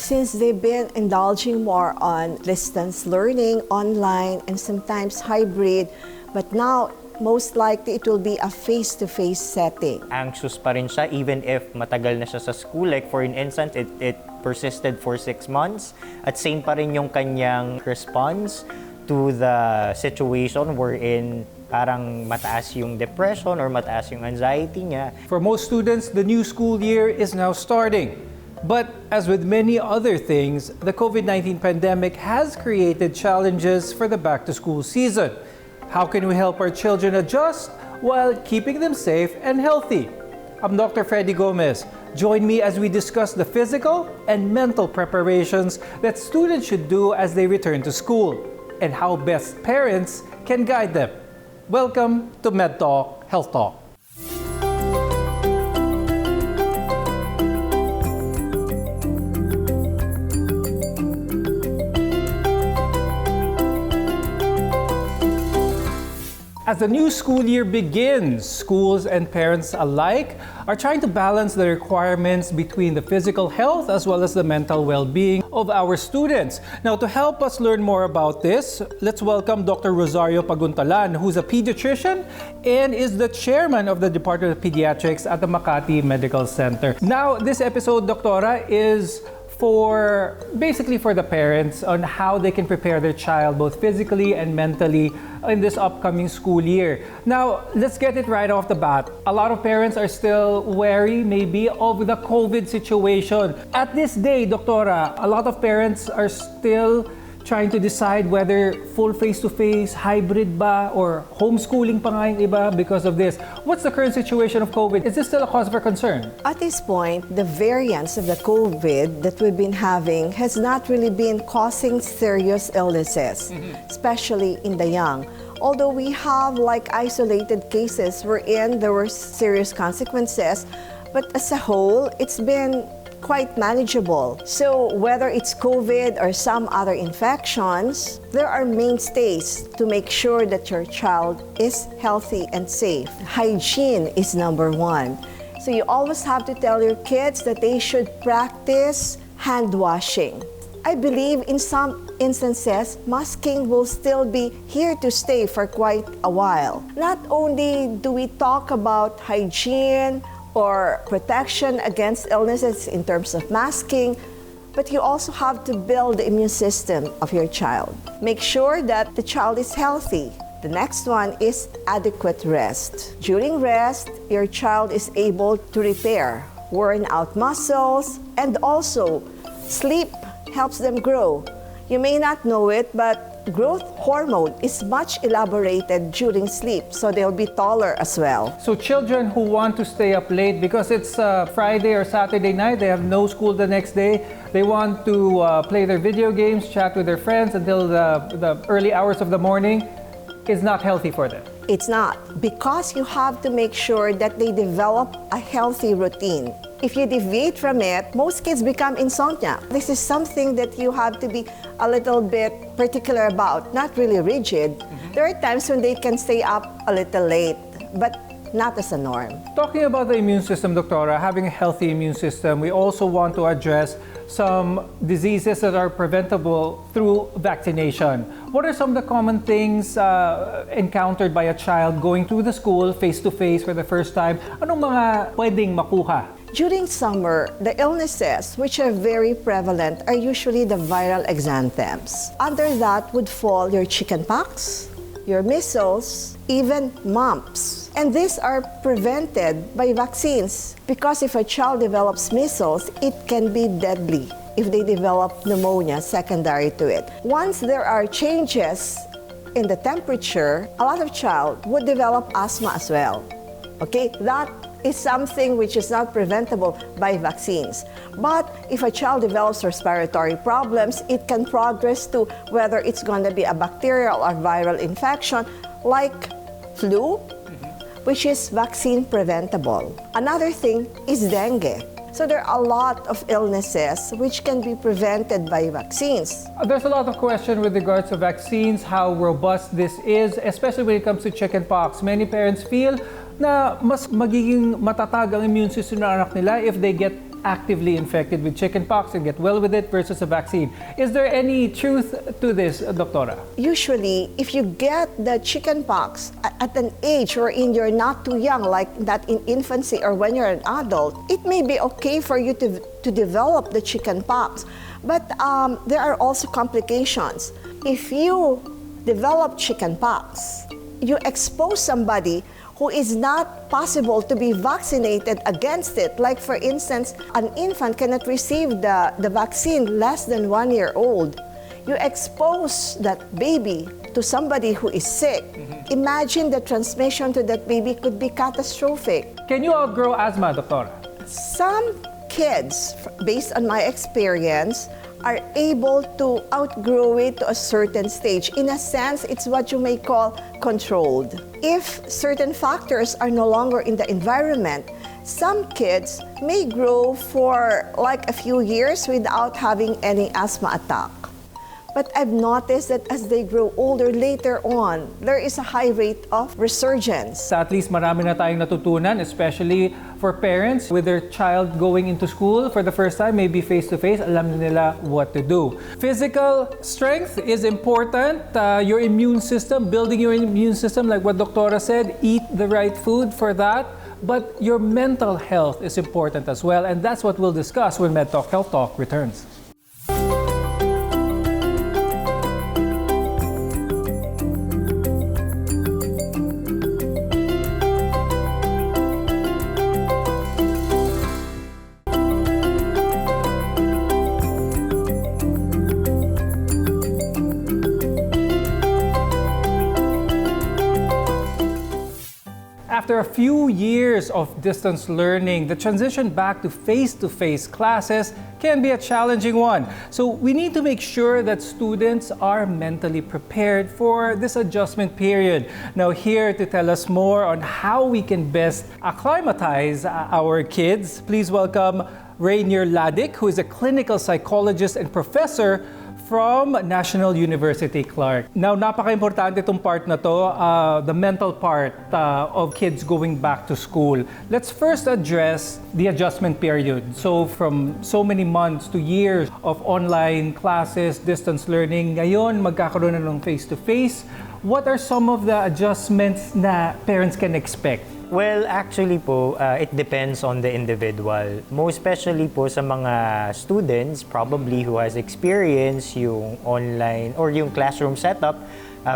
since they've been indulging more on distance learning, online, and sometimes hybrid, but now most likely it will be a face-to-face setting. Anxious pa rin siya even if matagal na siya sa school. Like for instance, it persisted for 6 months. At same pa rin yung kanyang response to the situation wherein parang mataas yung depression or mataas yung anxiety niya. For most students, the new school year is now starting. But as with many other things, the COVID-19 pandemic has created challenges for the back-to-school season. How can we help our children adjust while keeping them safe and healthy? I'm Dr. Freddy Gomez. Join me as we discuss the physical and mental preparations that students should do as they return to school and how best parents can guide them. Welcome to MedTalk Health Talk. As the new school year begins, schools and parents alike are trying to balance the requirements between the physical health as well as the mental well-being of our students. Now, to help us learn more about this, let's welcome Dr. Rosario Paguntalan, who's a pediatrician and is the chairman of the Department of Pediatrics at the Makati Medical Center. Now, this episode, Doctora, is basically for the parents on how they can prepare their child both physically and mentally in this upcoming school year. Now, let's get it right off the bat. A lot of parents are still wary maybe of the COVID situation. At this day, Doctora, a lot of parents are still trying to decide whether full face-to-face, hybrid ba, or homeschooling pa nga yung iba because of this. What's the current situation of COVID? Is this still a cause for concern? At this point, the variants of the COVID that we've been having has not really been causing serious illnesses, especially in the young. Although we have like isolated cases wherein there were serious consequences, but as a whole, it's been quite manageable. So whether it's COVID or some other infections, there are mainstays to make sure that your child is healthy and safe. Hygiene is number one. So you always have to tell your kids that they should practice hand washing. I believe in some instances, masking will still be here to stay for quite a while. Not only do we talk about hygiene or protection against illnesses in terms of masking, but you also have to build the immune system of your child. Make sure that the child is healthy. The next one is adequate rest. During rest, your child is able to repair worn out muscles, and also sleep helps them grow. You may not know it, but growth hormone is much elaborated during sleep, so they'll be taller as well. So children who want to stay up late because it's Friday or Saturday night, they have no school the next day, they want to play their video games, chat with their friends until the early hours of the morning, is not healthy for them. It's not, because you have to make sure that they develop a healthy routine. If you deviate from it, most kids become insomnia. This is something that you have to be a little bit particular about, not really rigid. There are times when they can stay up a little late, but not as a norm. Talking about the immune system, Doctora, having a healthy immune system, we also want to address some diseases that are preventable through vaccination. What are some of the common things encountered by a child going through the school face-to-face for the first time? Anong mga pwedeng makuha? During summer, the illnesses which are very prevalent are usually the viral exanthems. Under that would fall your chickenpox, your measles, even mumps. And these are prevented by vaccines because if a child develops measles, it can be deadly if they develop pneumonia secondary to it. Once there are changes in the temperature, a lot of child would develop asthma as well. Okay, that is something which is not preventable by vaccines. But if a child develops respiratory problems, it can progress to whether it's going to be a bacterial or viral infection like flu, which is vaccine preventable. Another thing is dengue. So there are a lot of illnesses which can be prevented by vaccines. There's a lot of question with regards to vaccines, how robust this is, especially when it comes to chickenpox. Many parents feel na mas magiging matatag ang immune system ng anak nila if they get actively infected with chickenpox and get well with it versus a vaccine. Is there any truth to this, Doctora? Usually, if you get the chickenpox at an age wherein you're not too young, like that in infancy or when you're an adult, it may be okay for you to develop the chickenpox. But there are also complications. If you develop chickenpox, you expose somebody who is not possible to be vaccinated against it. Like for instance, an infant cannot receive the vaccine less than 1 year old. You expose that baby to somebody who is sick. Imagine the transmission to that baby could be catastrophic. Can you outgrow asthma, Doctora? Some kids, based on my experience, are able to outgrow it to a certain stage. In a sense, it's what you may call controlled. If certain factors are no longer in the environment, some kids may grow for like a few years without having any asthma attack. But I've noticed that as they grow older, later on, there is a high rate of resurgence. Sa at least marami na tayong natutunan, especially for parents with their child going into school for the first time, maybe face-to-face, alam nila what to do. Physical strength is important. Your immune system, building your immune system, like what Doctora said, eat the right food for that. But your mental health is important as well, and that's what we'll discuss when MedTalk Health Talk returns. After a few years of distance learning, the transition back to face-to-face classes can be a challenging one. So we need to make sure that students are mentally prepared for this adjustment period. Now here to tell us more on how we can best acclimatize our kids, please welcome Rainier Ladik, who is a clinical psychologist and professor from National University Clark. Now, napaka-importante itong part na to, the mental part of kids going back to school. Let's first address the adjustment period. So, from so many months to years of online classes, distance learning, ngayon magkakaroon na ng face-to-face. What are some of the adjustments na parents can expect? Well, actually po, it depends on the individual. Most especially po sa mga students probably who has experienced yung online or yung classroom setup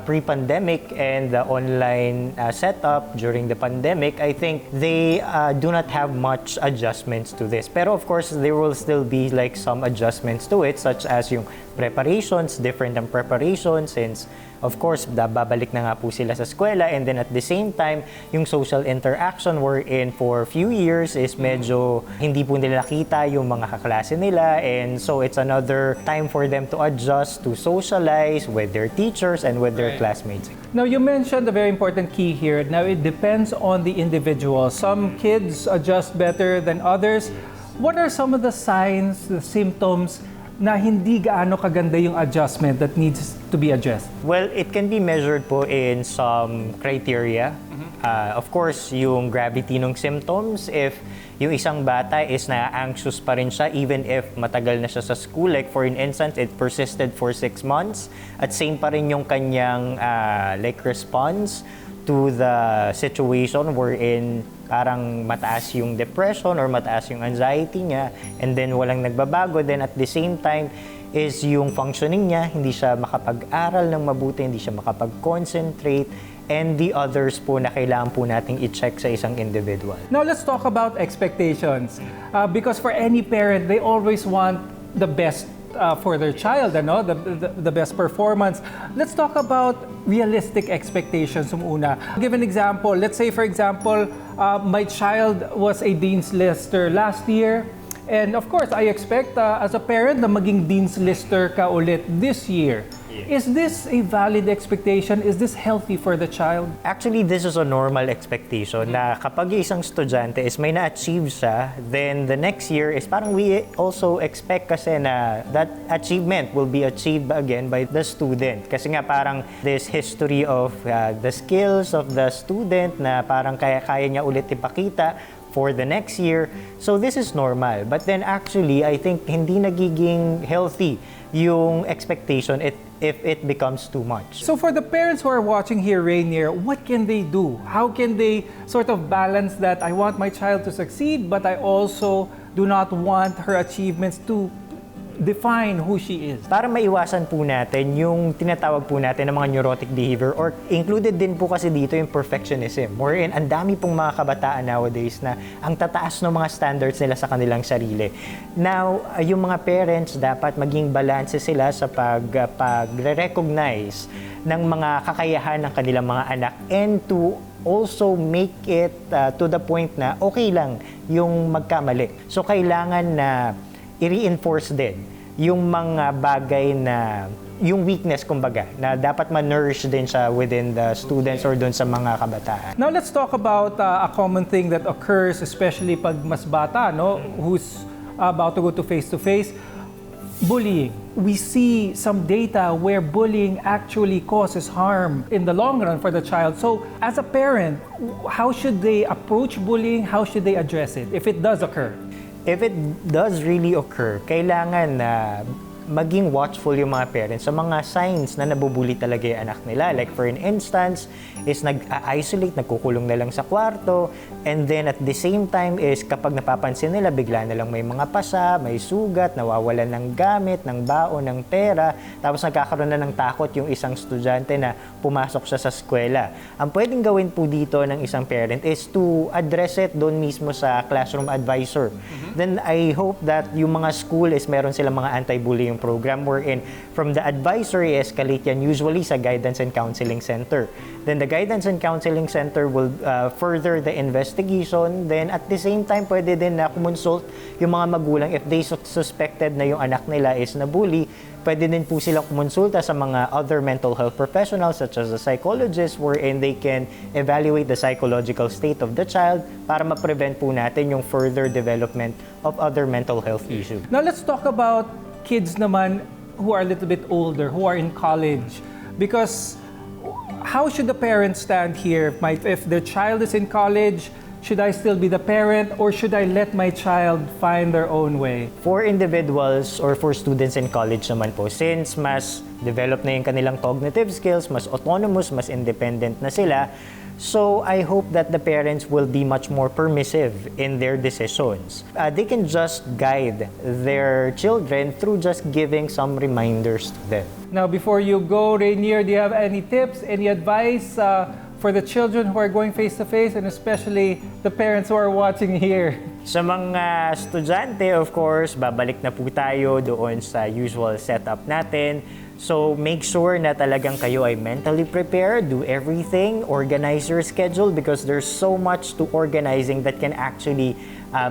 pre-pandemic and the online setup during the pandemic, I think they do not have much adjustments to this. Pero of course, there will still be like some adjustments to it, such as yung preparations, different ang preparations, since of course, babalik na nga po sila sa eskwela, and then at the same time, yung social interaction we're in for a few years is medyo hindi po nila nakita yung mga kaklase nila, and so it's another time for them to adjust, to socialize with their teachers and with their classmates. Now, you mentioned a very important key here. Now, it depends on the individual. Some kids adjust better than others. What are some of the signs, the symptoms na hindi gaano kaganda yung adjustment that needs to be addressed? Well, it can be measured po in some criteria. Of course, yung gravity ng symptoms, if yung isang bata is na-anxious pa rin siya even if matagal na siya sa school. Like for instance, it persisted for 6 months at same pa rin yung kanyang response to the situation wherein parang mataas yung depression or mataas yung anxiety niya, and then walang nagbabago, then at the same time is yung functioning niya, hindi siya makapag-aral ng mabuti, hindi siya makapag-concentrate, and the others po na kailangan po nating i-check sa isang individual. Now, let's talk about expectations. Because for any parent, they always want the best for their child, the best performance. Let's talk about realistic expectations una. Give an example. Let's say, for example, my child was a Dean's Lister last year. And of course, I expect as a parent na maging Dean's Lister ka ulit this year. Is this a valid expectation? Is this healthy for the child? Actually, this is a normal expectation na kapag yung isang estudyante is may na-achieve siya, then the next year is parang we also expect kasi na that achievement will be achieved again by the student. Kasi nga parang this history of the skills of the student na parang kaya niya ulit ipakita for the next year. So this is normal. But then actually, I think hindi nagiging healthy yung expectation if it becomes too much. So for the parents who are watching here, Rainier, what can they do? How can they sort of balance that I want my child to succeed, but I also do not want her achievements to define who she is? Para maiwasan po natin yung tinatawag po natin ng mga neurotic behavior, or included din po kasi dito yung perfectionism, wherein ang dami pong mga kabataan nowadays na ang tataas ng mga standards nila sa kanilang sarili. Now, yung mga parents dapat maging balanse sila sa pag-recognize ng mga kakayahan ng kanilang mga anak, and to also make it to the point na okay lang yung magkamali. So kailangan na i-reinforce din yung mga bagay na yung weakness kumbaga na dapat ma-nourish din siya within the students or dun sa mga kabataan. Now let's talk about a common thing that occurs, especially pag mas bata, no, who's about to go to face-to-face, bullying. We see some data where bullying actually causes harm in the long run for the child. So as a parent, how should they approach bullying? How should they address it if it does occur? If it does really occur, kailangan na maging watchful yung mga parents sa mga signs na nabubuli talaga yung anak nila. Like for an instance, is nag-isolate, nagkukulong na lang sa kwarto, and then at the same time is kapag napapansin nila, bigla na lang may mga pasa, may sugat, nawawalan ng gamit, ng baon, ng pera, tapos nagkakaroon na ng takot yung isang estudyante na pumasok siya sa eskwela. Ang pwedeng gawin po dito ng isang parent is to address it doon mismo sa classroom advisor. Then I hope that yung mga school is meron silang mga anti-bullying program wherein from the advisor i-escalate yan usually sa Guidance and Counseling Center. Then the Guidance and Counseling Center will further the investigation. Then at the same time, pwede din na kumonsult yung mga magulang if they suspected na yung anak nila is na-bully. Pwede din po silang kumonsulta sa mga other mental health professionals such as a psychologist wherein they can evaluate the psychological state of the child para ma-prevent po natin yung further development of other mental health issues. Now let's talk about kids naman who are a little bit older, who are in college. Because how should the parents stand here? If their child is in college, should I still be the parent or should I let my child find their own way? For individuals or for students in college naman po, since mas develop na yung kanilang cognitive skills, mas autonomous, mas independent na sila, so I hope that the parents will be much more permissive in their decisions. They can just guide their children through just giving some reminders to them. Now, before you go, Rainier, do you have any tips, any advice for the children who are going face-to-face and especially the parents who are watching here? Sa mga estudyante, of course, babalik na po tayo doon sa usual setup natin. So make sure na talagang kayo ay mentally prepared, do everything, organize your schedule because there's so much to organizing that can actually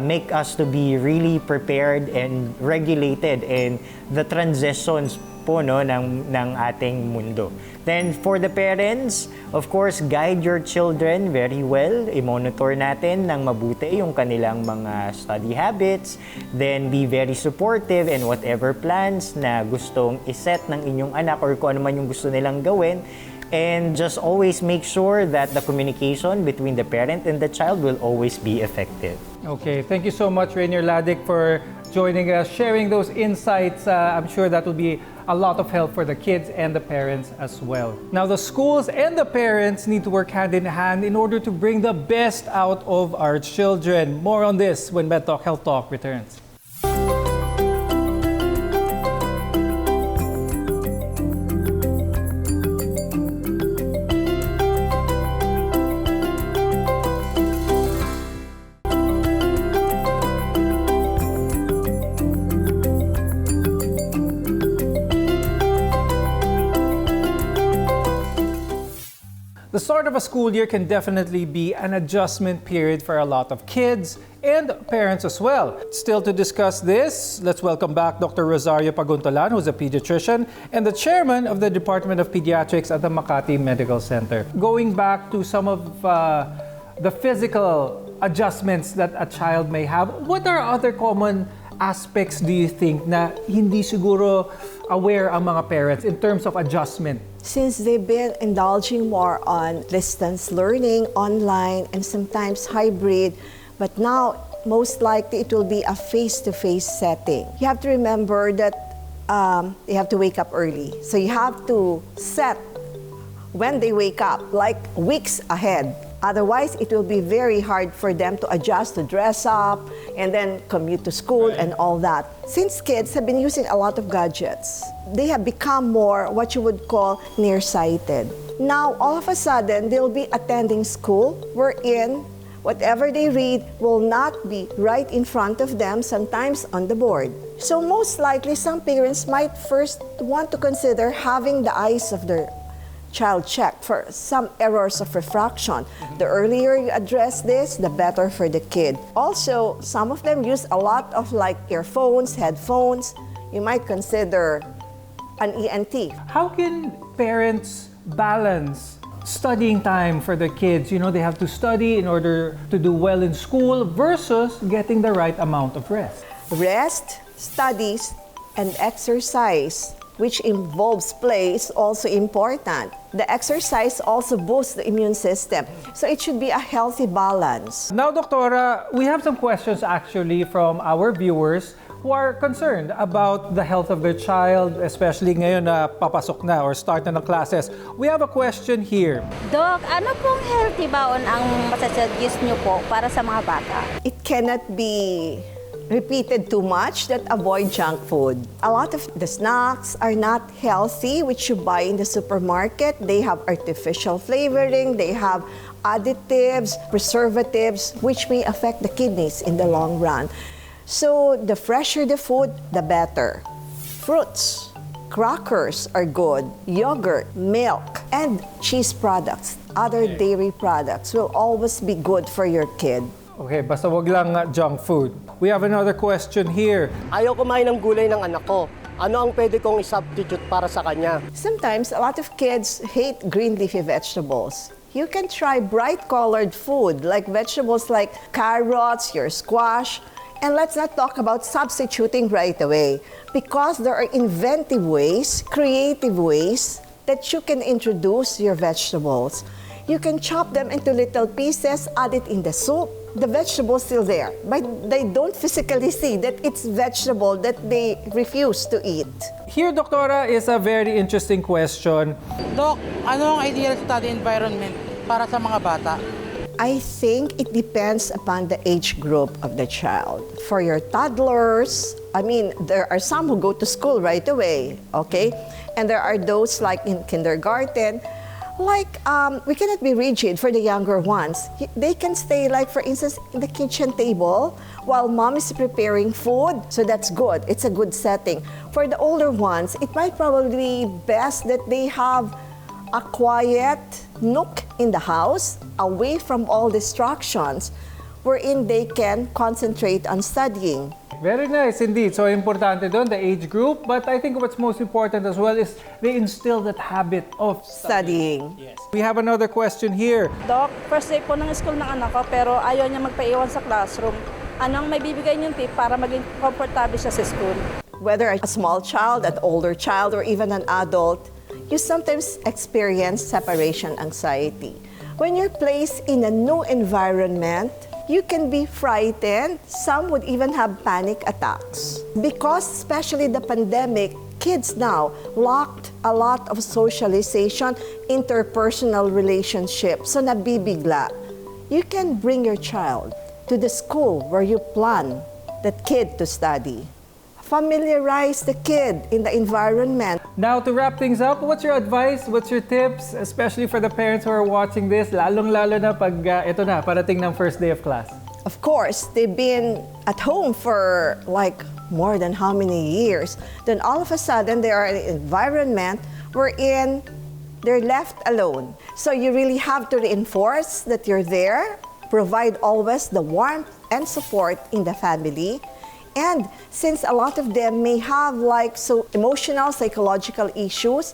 make us to be really prepared and regulated in the transitions po no ng ating mundo. Then for the parents, of course, guide your children very well. I-monitor natin ng mabuti yung kanilang mga study habits. Then be very supportive in whatever plans na gustong iset ng inyong anak or kung ano man yung gusto nilang gawin. And just always make sure that the communication between the parent and the child will always be effective. Okay, thank you so much, Rainier Ladik, for joining us, sharing those insights. I'm sure that will be a lot of help for the kids and the parents as well. Now, the schools and the parents need to work hand in hand in order to bring the best out of our children. More on this when MedTalk Health Talk returns. The start of a school year can definitely be an adjustment period for a lot of kids and parents as well. Still to discuss this, let's welcome back Dr. Rosario Paguntolan, who's a pediatrician and the chairman of the Department of Pediatrics at the Makati Medical Center. Going back to some of the physical adjustments that a child may have, what are other common aspects do you think na hindi siguro aware ang mga parents in terms of adjustment? Since they've been indulging more on distance learning, online, and sometimes hybrid, but now most likely it will be a face-to-face setting. You have to remember that they have to wake up early. So you have to set when they wake up, like weeks ahead. Otherwise, it will be very hard for them to adjust, to dress up, and then commute to school and all that. Since kids have been using a lot of gadgets, they have become more what you would call nearsighted. Now, all of a sudden, they'll be attending school wherein whatever they read will not be right in front of them, sometimes on the board. So most likely, some parents might first want to consider having the eyes of their child checked for some errors of refraction. The earlier you address this, the better for the kid. Also, some of them use a lot of like earphones, headphones. You might consider an ENT. How can parents balance studying time for their kids? You know, they have to study in order to do well in school versus getting the right amount of rest. Rest, studies, and exercise, which involves play, is also important. The exercise also boosts the immune system. So it should be a healthy balance. Now, Doctora, we have some questions actually from our viewers who are concerned about the health of their child, especially ngayon na papasok na or start na ng classes. We have a question here. Doc, ano pong healthy baon ang masasuggest niyo po para sa mga bata? It cannot be repeated too much, that avoid junk food. A lot of the snacks are not healthy, which you buy in the supermarket. They have artificial flavoring, they have additives, preservatives, which may affect the kidneys in the long run. So the fresher the food, the better. Fruits, crackers are good, yogurt, milk, and cheese products, other dairy products will always be good for your kid. Okay, basta wag lang junk food. We have another question here. Ayaw kumain ng gulay ng anak ko. Ano ang pwede kong i-substitute para sa kanya? Sometimes a lot of kids hate green leafy vegetables. You can try bright colored food like vegetables like carrots, your squash. And let's not talk about substituting right away, because there are inventive ways, creative ways that you can introduce your vegetables. You can chop them into little pieces, add it in the soup. The vegetable is still there, but they don't physically see that it's vegetable that they refuse to eat. Here, Doctora, is a very interesting question. Doc, ano ang ideal study environment para sa mga bata? I think it depends upon the age group of the child. For your toddlers, I mean, there are some who go to school right away, okay? And there are those like in kindergarten. Like, we cannot be rigid for the younger ones. They can stay, like, for instance, in the kitchen table while mom is preparing food. So that's good. It's a good setting. For the older ones, it might probably be best that they have a quiet nook in the house, away from all distractions, wherein they can concentrate on studying. Very nice indeed. So, importante doon, the age group. But I think what's most important as well is they instill that habit of Studying. Yes. We have another question here. Doc, first day po ng school ng anak ko pero ayaw niya magpaiwan sa classroom. Anong may bibigay niyong tip para maging komportable siya sa school? Whether a small child, an older child, or even an adult, you sometimes experience separation anxiety. When you're placed in a new environment, you can be frightened. Some would even have panic attacks. Because especially the pandemic, kids now lacked a lot of socialization, interpersonal relationships. So nabibigla. You can bring your child to the school where you plan that kid to study. Familiarize the kid in the environment. Now, to wrap things up, what's your advice? What's your tips? Especially for the parents who are watching this, lalong-lalo na pag ito na, parating ng first day of class. Of course, they've been at home for like more than how many years. Then all of a sudden, they are in an environment wherein they're left alone. So you really have to reinforce that you're there, provide always the warmth and support in the family. And since a lot of them may have emotional, psychological issues,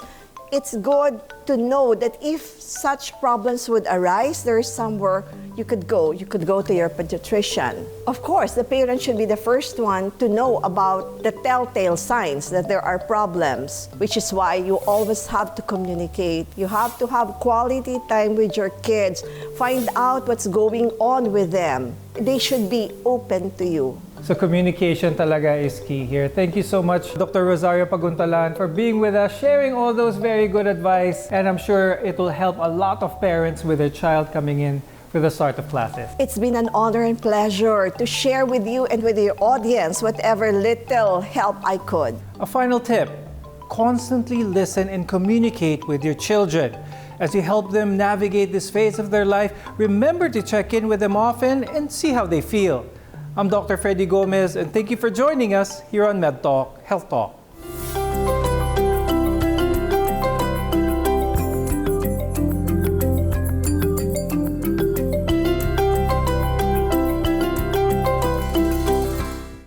it's good to know that if such problems would arise, there is somewhere you could go. You could go to your pediatrician. Of course, the parent should be the first one to know about the telltale signs that there are problems, which is why you always have to communicate. You have to have quality time with your kids. Find out what's going on with them. They should be open to you. So communication talaga is key here. Thank you so much, Dr. Rosario Paguntalan, for being with us, sharing all those very good advice. And I'm sure it will help a lot of parents with their child coming in for the start of classes. It's been an honor and pleasure to share with you and with your audience whatever little help I could. A final tip, constantly listen and communicate with your children. As you help them navigate this phase of their life, remember to check in with them often and see how they feel. I'm Dr. Freddy Gomez, and thank you for joining us here on MedTalk Health Talk.